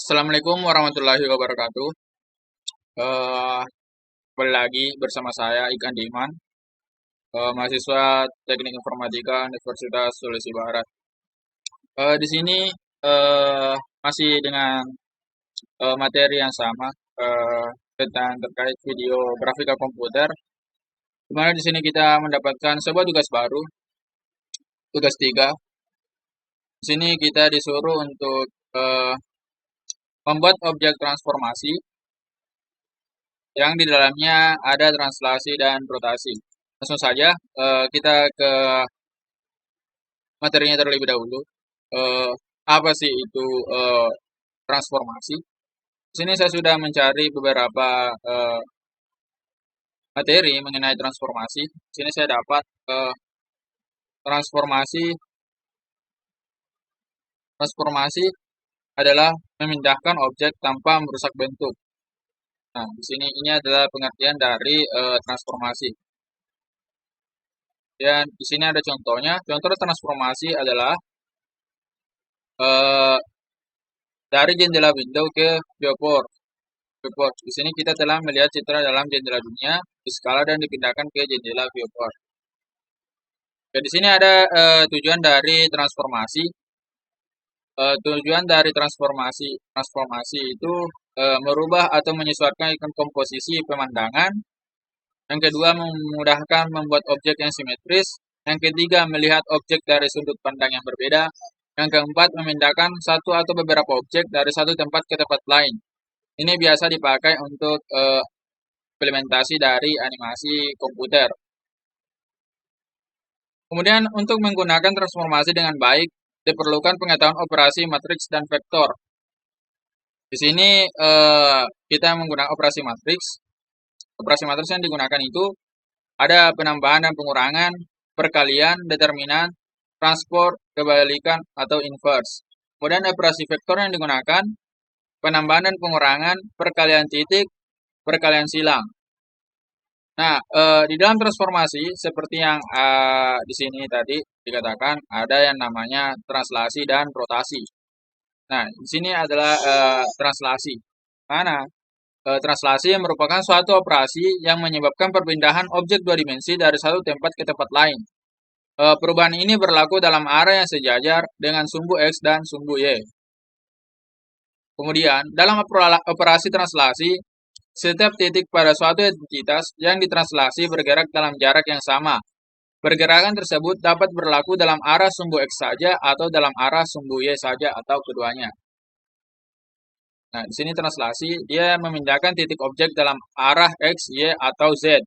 Assalamualaikum warahmatullahi wabarakatuh. Eh, Kembali lagi bersama saya Ikan Diman, mahasiswa Teknik Informatika Universitas Sulawesi Barat. Di sini eh, masih dengan materi yang sama tentang terkait video grafika komputer. Di mana di sini kita mendapatkan sebuah tugas baru, tugas 3. Di sini kita disuruh untuk membuat objek transformasi yang di dalamnya ada translasi dan rotasi. Langsung saja kita ke materinya terlebih dahulu. Eh, Apa sih itu eh, transformasi? Di sini saya sudah mencari beberapa materi mengenai transformasi. Di sini saya dapat transformasi. Transformasi adalah memindahkan objek tanpa merusak bentuk. Nah, di sini ini adalah pengertian dari transformasi. Dan di sini ada contohnya. Contoh transformasi adalah eh, dari jendela window ke viewport. Viewport. Di sini kita telah melihat citra dalam jendela dunia di skala dan dipindahkan ke jendela viewport. Oke, di sini ada tujuan dari transformasi. Tujuan dari transformasi itu merubah atau menyesuaikan komposisi pemandangan. Yang kedua, memudahkan membuat objek yang simetris. Yang ketiga, melihat objek dari sudut pandang yang berbeda. Yang keempat, memindahkan satu atau beberapa objek dari satu tempat ke tempat lain. Ini biasa dipakai untuk implementasi dari animasi komputer. Kemudian untuk menggunakan transformasi dengan baik, diperlukan pengetahuan operasi matriks dan vektor. Di sini kita menggunakan operasi matriks. Operasi matriks yang digunakan itu ada penambahan dan pengurangan, perkalian, determinan, transport, kebalikan, atau inverse. Kemudian operasi vektor yang digunakan, penambahan dan pengurangan, perkalian titik, perkalian silang. Nah, di dalam transformasi seperti yang di sini tadi dikatakan ada yang namanya translasi dan rotasi. Nah, di sini adalah translasi. Mana translasi yang merupakan suatu operasi yang menyebabkan perpindahan objek dua dimensi dari satu tempat ke tempat lain. Perubahan ini berlaku dalam arah yang sejajar dengan sumbu X dan sumbu Y. Kemudian, dalam operasi translasi, setiap titik pada suatu entitas yang ditranslasi bergerak dalam jarak yang sama. Pergerakan tersebut dapat berlaku dalam arah sumbu X saja atau dalam arah sumbu Y saja atau keduanya. Nah, di sini translasi, dia memindahkan titik objek dalam arah X, Y, atau Z.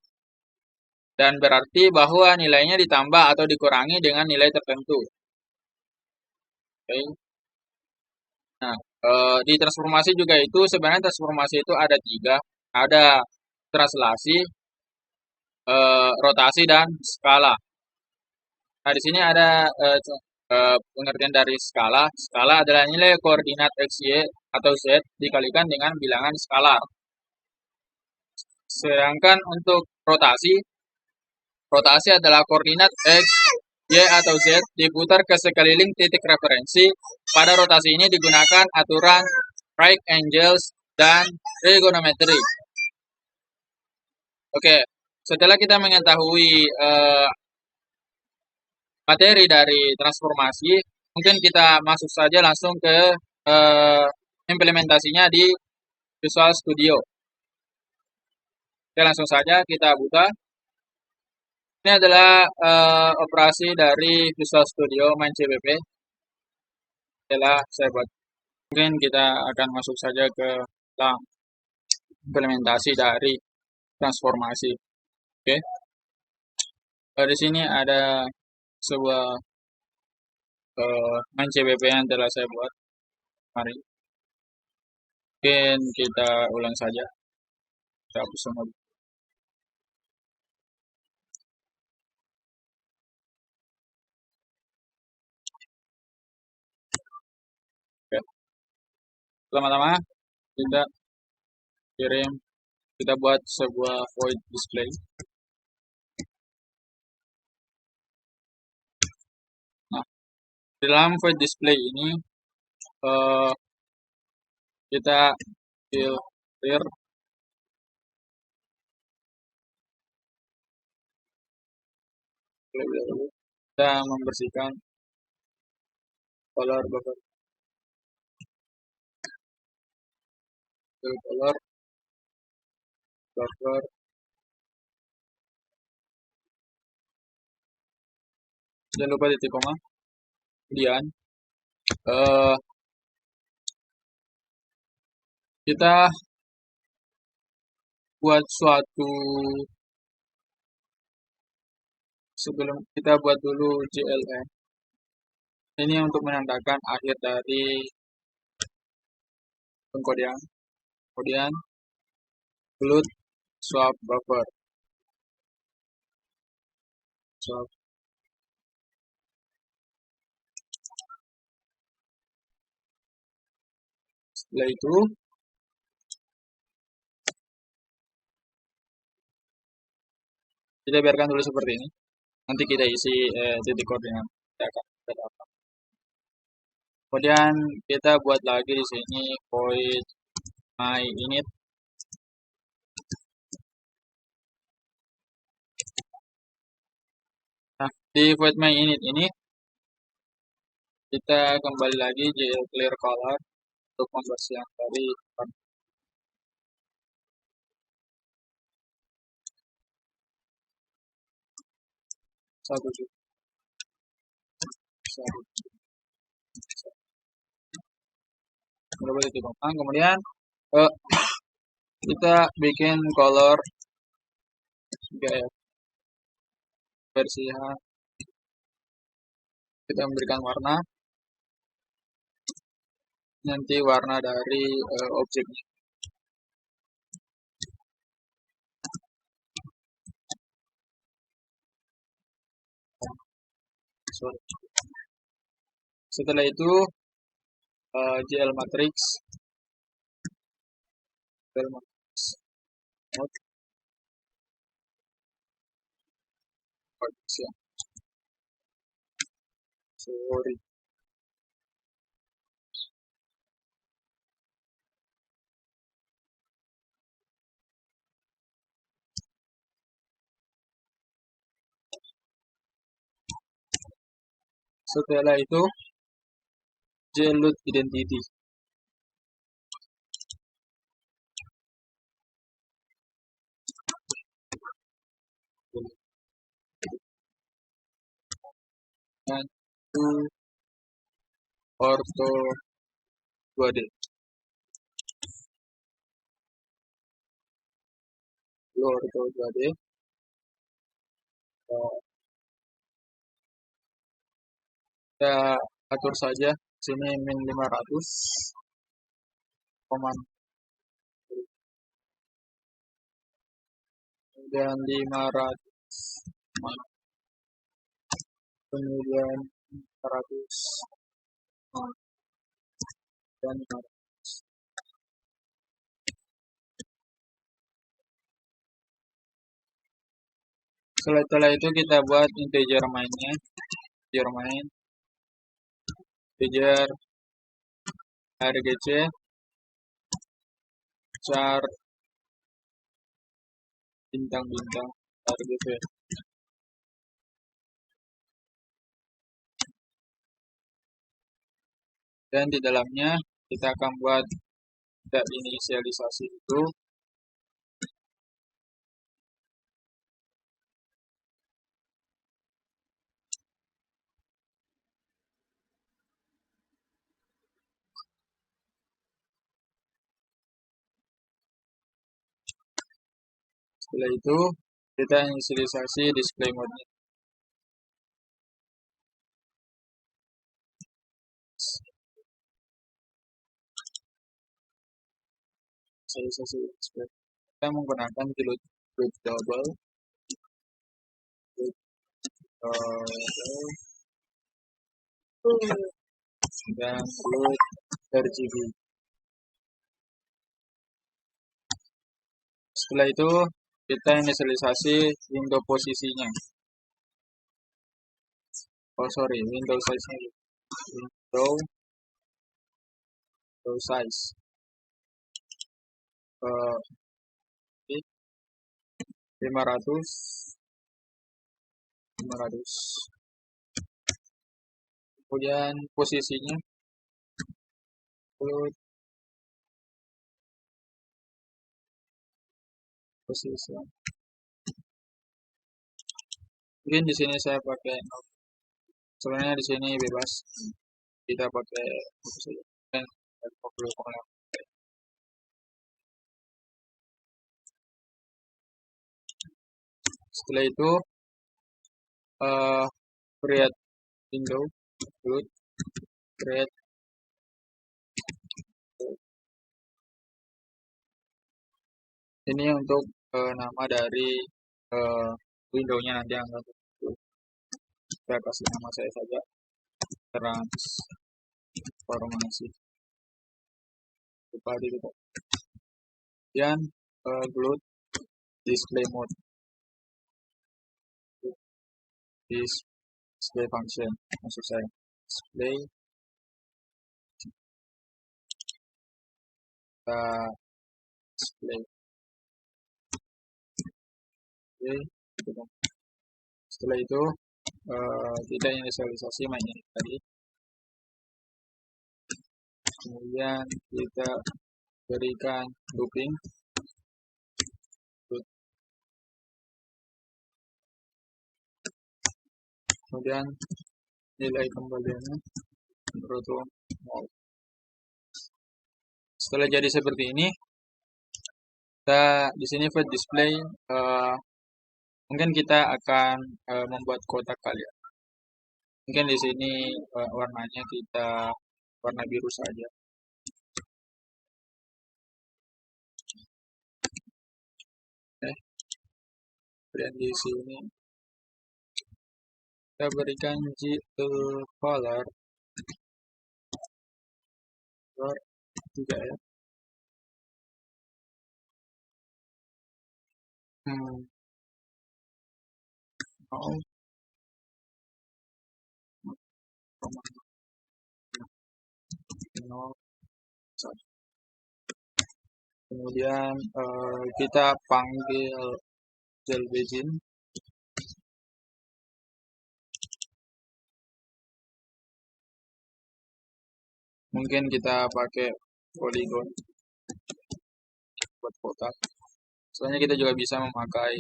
Dan berarti bahwa nilainya ditambah atau dikurangi dengan nilai tertentu. Oke. Nah, di transformasi juga itu sebenarnya transformasi itu ada tiga. Ada translasi, rotasi, dan skala. Nah, di sini ada pengertian dari skala. Skala adalah nilai koordinat X, Y, atau Z dikalikan dengan bilangan skalar. Sedangkan untuk rotasi, rotasi adalah koordinat X, Y, atau Z diputar ke sekeliling titik referensi. Pada rotasi ini digunakan aturan right angles dan trigonometry. Oke, setelah kita mengetahui materi dari transformasi, mungkin kita masuk saja langsung ke implementasinya di Visual Studio. Oke, langsung saja kita buka. Ini adalah operasi dari Visual Studio main CBP. Setelah saya buat, mungkin kita akan masuk saja ke implementasi dari transformasi. Oke, di sini ada sebuah main CBP yang telah saya buat. Mari, mungkin kita ulang saja. Kita hapus semua. Oke, pertama-tama kita kirim, kita buat sebuah void display. Nah, di dalam void display ini kita filter, kita membersihkan color buffer, color buffer, jangan lupa titik koma. Kemudian kita buat suatu, sebelum kita buat dulu JLN. Ini untuk menandakan akhir dari pengkodean. Kemudian include swap buffer. Swap. Setelah itu kita biarkan dulu seperti ini. Nanti kita isi titik koordinat. Kemudian kita buat lagi di sini void my init. Nah, di void my init ini kita kembali lagi JL clear color untuk pembersihan dari satu. Kemudian kita bikin color versi H. Kita memberikan warna, nanti warna dari objeknya. Setelah itu GL matrix, sorry. Setelah itu JLoad identity. Dan to ortho 2D. Ortho 2D. Kita atur saja sini min 500 command, dan 500, kemudian 500 dan 500. Setelah itu kita buat integer mainnya, integer main, integer rgc char bintang-bintang rgc. Dan di dalamnya kita akan buat inisialisasi itu. Setelah itu kita inisialisasi display mode-nya. Inisialisasi display. Kita menggunakan field double, dan load RGB. Setelah itu kita inisialisasi window posisinya. Window size. Oke, 500, 500. Kemudian posisinya upload posisi. Mungkin di sini saya pakai sebenarnya di sini bebas kita pakai apa saja. Dan setelah itu create window, upload, create. Ini untuk nama dari window-nya nanti yang saya kasih nama saya saja, transformasi. Lupa ditutup. Kemudian include display mode, display function, maksud saya display display. Oke, setelah itu kita inisialisasi mainnya tadi. Kemudian kita berikan looping. Kemudian nilai kembaliannya berhitung 0. Setelah jadi seperti ini, kita di sini flat display mungkin kita akan membuat kotak kali ya. Mungkin di sini warnanya kita warna biru saja. Kemudian di sini kita berikan color 3 ya. Kemudian kita panggil Jelbejin. Mungkin kita pakai polygon buat kotak. Soalnya kita juga bisa memakai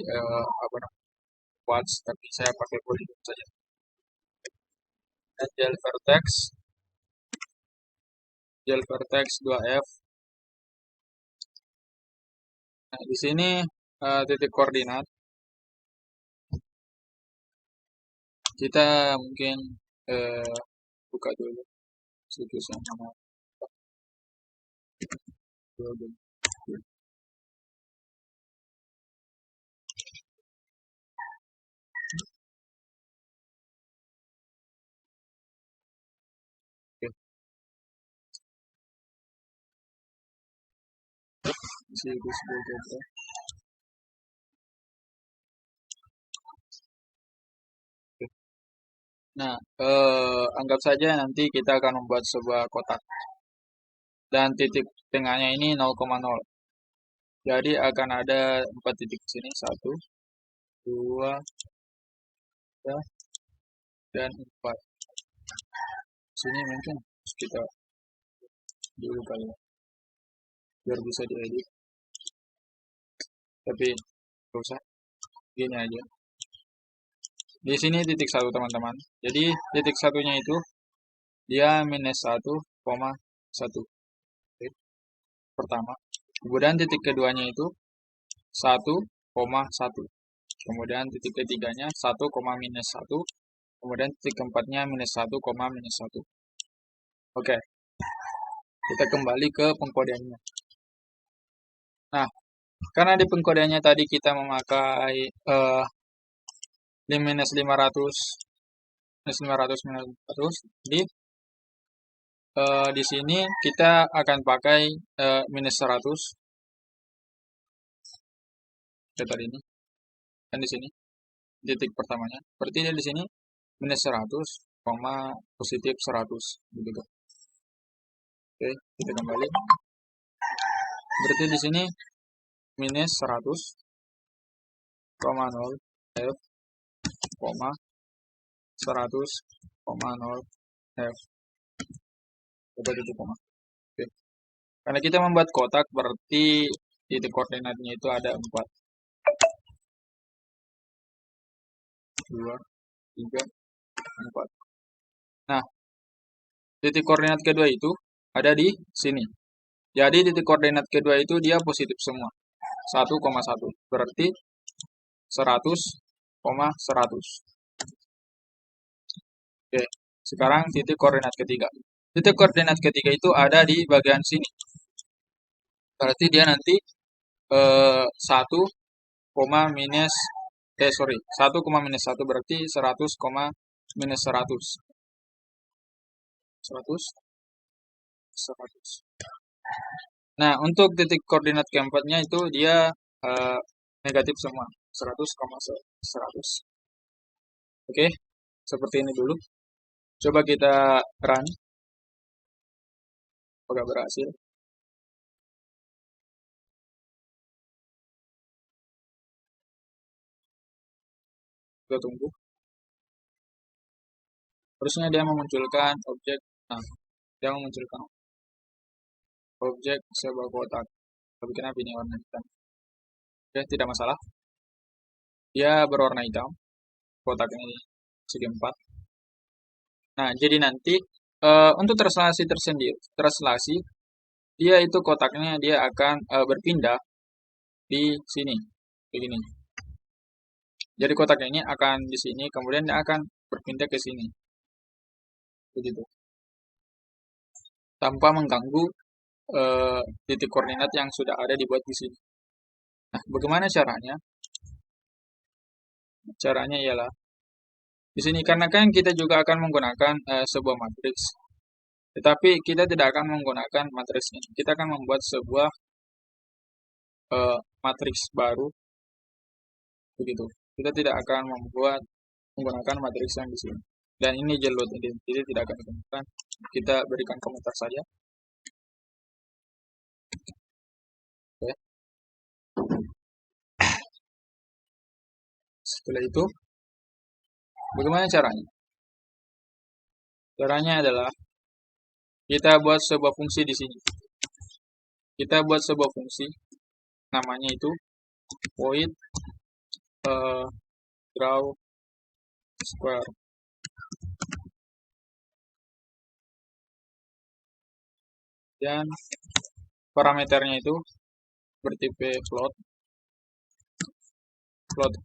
quads, tapi saya pakai polygon saja. Dan gel vertex 2F. Nah, di sini titik koordinat kita mungkin buka dulu situs yang mana. Situs BTP. Nah, anggap saja nanti kita akan membuat sebuah kotak. Dan titik tengahnya ini 0,0. Jadi akan ada 4 titik di sini. 1, 2, 3, dan 4. Sini mungkin kita dulu kali ya, biar bisa diedit. Tapi gak usah, gini aja. Di sini titik 1 teman-teman. Jadi titik satunya itu dia minus 1,1. Pertama. Kemudian titik keduanya itu 1,1. Kemudian titik ketiganya 1,-1. Kemudian titik keempatnya -1,-1. Oke. Kita kembali ke pengkodeannya. Nah, karena di pengkodeannya tadi kita memakai minus 500, di sini kita akan pakai minus 100. Tadi ini kan di sini titik pertamanya. Berarti dia di sini minus 100, positif 100 gitu. Oke, kita kembali. Berarti di sini minus 100,0 F, 100,0 F. Coba titik koma. Oke. Karena kita membuat kotak, berarti titik koordinatnya itu ada 4. 2, 3, 4. Nah, titik koordinat kedua itu ada di sini. Jadi titik koordinat kedua itu dia positif semua. 1,1. Berarti 100,100. Oke, sekarang titik koordinat ketiga. Titik koordinat ketiga itu ada di bagian sini. Berarti dia nanti 1, minus 1, minus 1 berarti 100, minus 100. 100, 100. Nah, untuk titik koordinat keempatnya itu dia negatif semua. 100, 100. Oke, seperti ini dulu. Coba kita run. Apakah berhasil? Kita tunggu. Terusnya dia memunculkan objek. Nah, dia memunculkan objek sebuah kotak. Tapi kenapa ini warna hitam? Oke, tidak masalah. Dia berwarna hitam. Kotak ini segi 4. Nah, jadi nanti untuk translasi tersendiri, dia itu kotaknya dia akan berpindah di sini, begini. Jadi kotak ini akan di sini, kemudian dia akan berpindah ke sini, begitu, tanpa mengganggu titik koordinat yang sudah ada dibuat di sini. Nah, bagaimana caranya? Caranya ialah di sini karena kan kita juga akan menggunakan sebuah matriks, tetapi kita tidak akan menggunakan matriks ini. Kita akan membuat sebuah matriks baru, begitu. Kita tidak akan menggunakan matriks yang di sini. Dan ini jelot identity tidak akan digunakan. Kita berikan komentar saja. Oke. Setelah itu, bagaimana caranya? Caranya adalah kita buat sebuah fungsi di sini. Kita buat sebuah fungsi, namanya itu void draw square. Dan parameternya itu bertipe float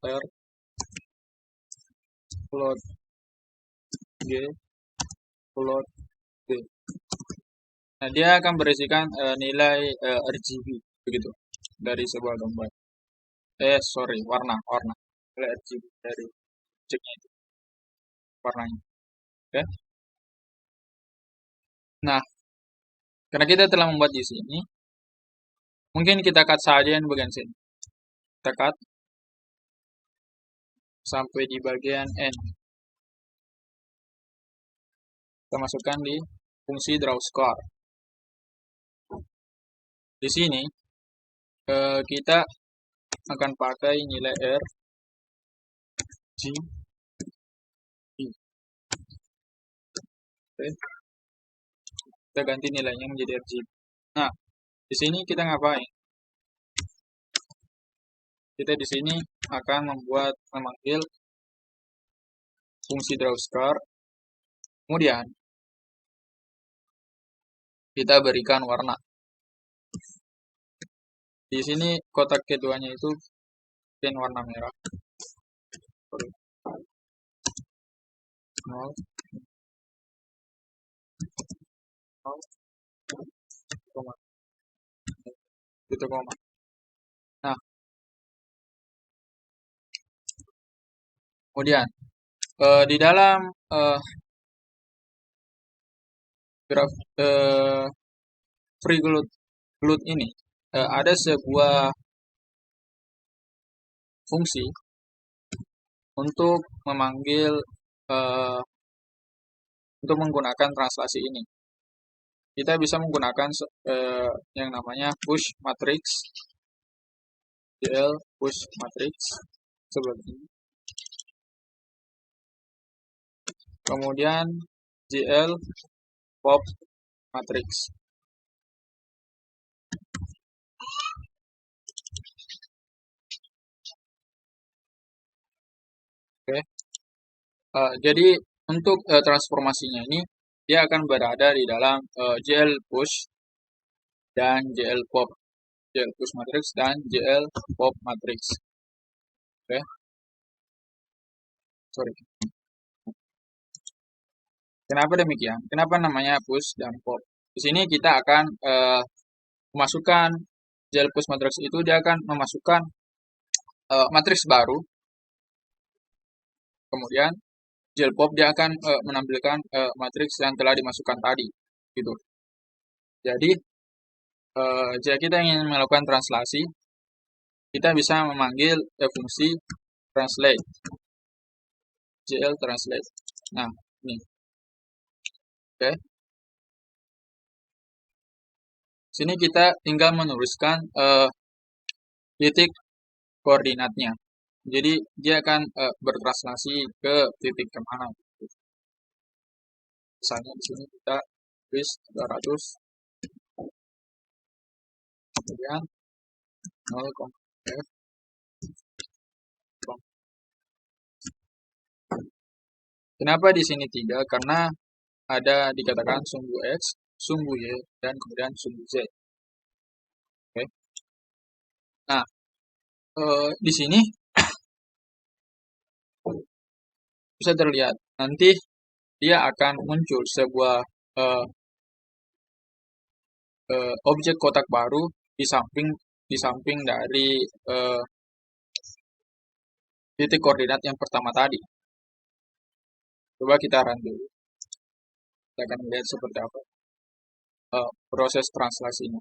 R, float G, float D. Nah, dia akan berisikan nilai RGB, begitu, dari sebuah gambar. Warna. Nilai RGB dari objeknya itu, warnanya. Oke. Nah, karena kita telah membuat di sini, mungkin kita cut saja yang bagian sini. Kita cut sampai di bagian N. Kita masukkan di fungsi draw square. Di sini kita akan pakai nilai R, G, I. Oke. Kita ganti nilainya menjadi RGB. Nah, di sini kita ngapain? Kita di sini akan memanggil fungsi draw square. Kemudian kita berikan warna. Di sini kotak keduanya itu warna merah. 0, 0, koma. Nah, kemudian di dalam graf free float ini ada sebuah fungsi untuk memanggil untuk menggunakan translasi ini. Kita bisa menggunakan yang namanya push matrix GL push matrix seperti ini. Kemudian GL pop matrix. Oke. Jadi untuk transformasinya ini dia akan berada di dalam GL push dan GL pop. GL push matrix dan GL pop matrix. Oke. Sorry. Kenapa demikian? Kenapa namanya push dan pop? Di sini kita akan memasukkan GL push matrix itu dia akan memasukkan matriks baru. Kemudian GL pop dia akan menampilkan matriks yang telah dimasukkan tadi, gitu. Jadi jika kita ingin melakukan translasi, kita bisa memanggil fungsi translate, GL translate. Nah, ini, oke. Sini kita tinggal menuliskan titik koordinatnya. Jadi dia akan bertranslasi ke titik kemana. Misalnya di sini kita tulis 200, kemudian 0,f. Kenapa di sini 3? Karena ada dikatakan sumbu X, sumbu Y, dan kemudian sumbu Z. Oke. Nah, di sini bisa terlihat nanti dia akan muncul sebuah objek kotak baru di samping dari titik koordinat yang pertama tadi. Coba kita run dulu. Kita akan melihat seperti apa proses translasinya.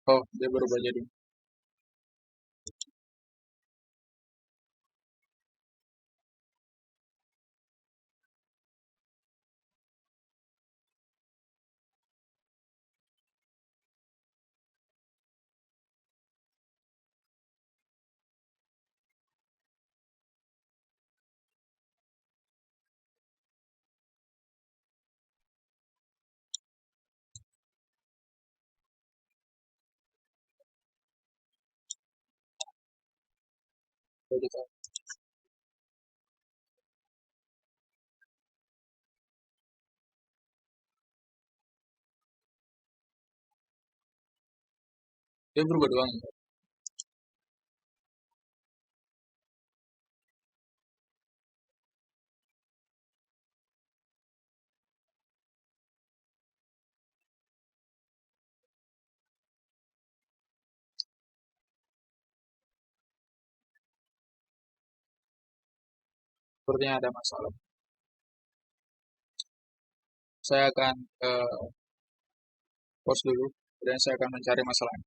Oh, dia berubah jadi. Dia berubah doang. Sepertinya ada masalah. Saya akan pause dulu, kemudian saya akan mencari masalahnya.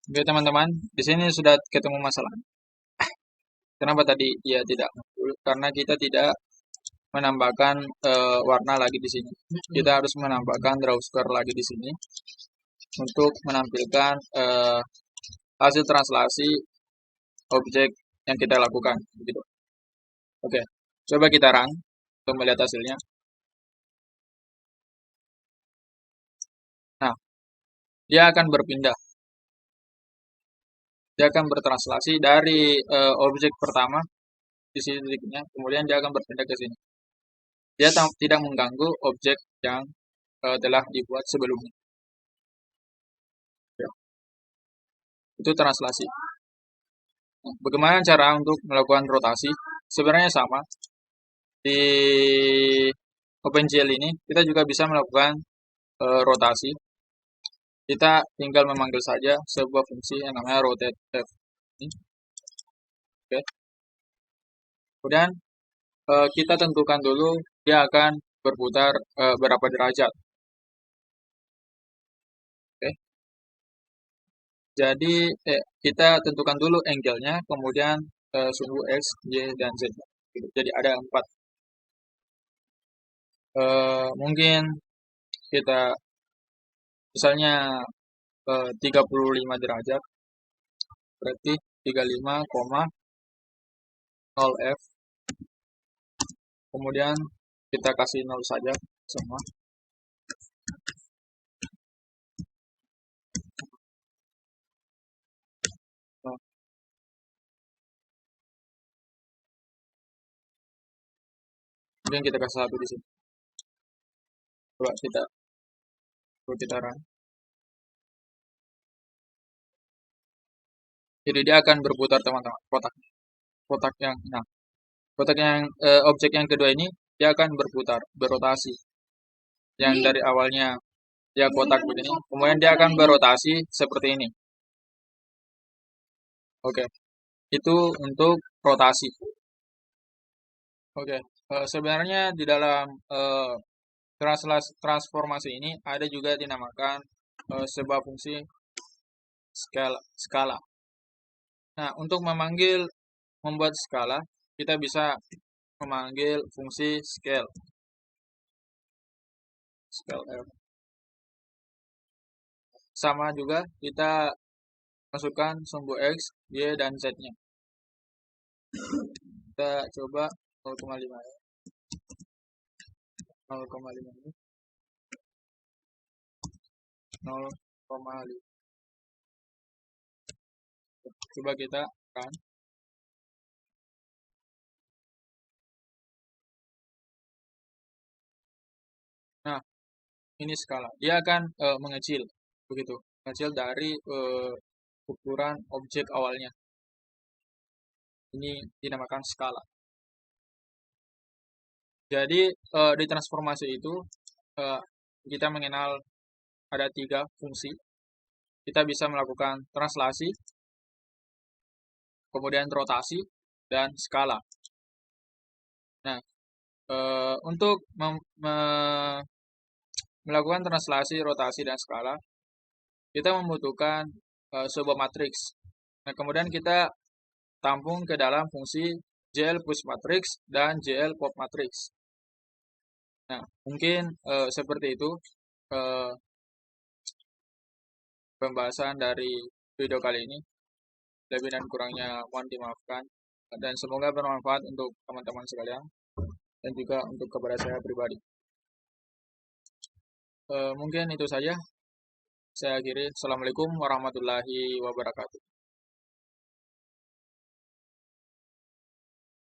Oke teman-teman, di sini sudah ketemu masalah. Kenapa tadi dia tidak muncul? Karena kita tidak menambahkan warna lagi di sini. Kita harus menambahkan draw square lagi di sini untuk menampilkan hasil translasi objek yang kita lakukan. Begitu. Oke, coba kita run untuk melihat hasilnya. Nah, dia akan berpindah. Dia akan bertranslasi dari objek pertama di sini titiknya, kemudian dia akan berpindah ke sini. Dia tidak mengganggu objek yang telah dibuat sebelumnya. Ya. Itu translasi. Nah, bagaimana cara untuk melakukan rotasi? Sebenarnya sama. Di OpenGL ini kita juga bisa melakukan rotasi. Kita tinggal memanggil saja sebuah fungsi yang namanya rotate f. Oke. Kemudian kita tentukan dulu dia akan berputar berapa derajat. Oke. Jadi kita tentukan dulu angle-nya, kemudian sumbu X, Y, dan Z. Jadi ada 4. Mungkin kita misalnya 35 derajat, berarti 35,0 F. Kemudian kita kasih 0 saja semua. Nah, kemudian kita kasih 1 di sini. Coba kita run. Jadi dia akan berputar, teman-teman, kotak yang objek yang kedua ini dia akan berputar, berotasi. Yang dari awalnya ya kotak begini, kemudian dia akan berotasi seperti ini. Oke, itu untuk rotasi. Oke, sebenarnya di dalam transformasi ini ada juga dinamakan sebuah fungsi skala. Nah, untuk membuat skala, kita bisa memanggil fungsi scale F. Sama juga kita masukkan sumbu X, Y, dan Z-nya. Kita coba 0,5 ya. 0,5 ini 0,5. Coba kita kan. Nah, ini skala. Dia akan mengecil, begitu. Mengecil dari ukuran objek awalnya. Ini dinamakan skala. Jadi di transformasi itu kita mengenal ada 3 fungsi. Kita bisa melakukan translasi, kemudian rotasi, dan skala. Nah, untuk melakukan translasi, rotasi, dan skala, kita membutuhkan sebuah matriks. Nah, kemudian kita tampung ke dalam fungsi JL push matrix dan JL pop matrix. Nah, mungkin seperti itu pembahasan dari video kali ini. Lebih dan kurangnya mohon dimaafkan. Dan semoga bermanfaat untuk teman-teman sekalian. Dan juga untuk kepada saya pribadi. Mungkin itu saja. Saya akhiri. Assalamualaikum warahmatullahi wabarakatuh.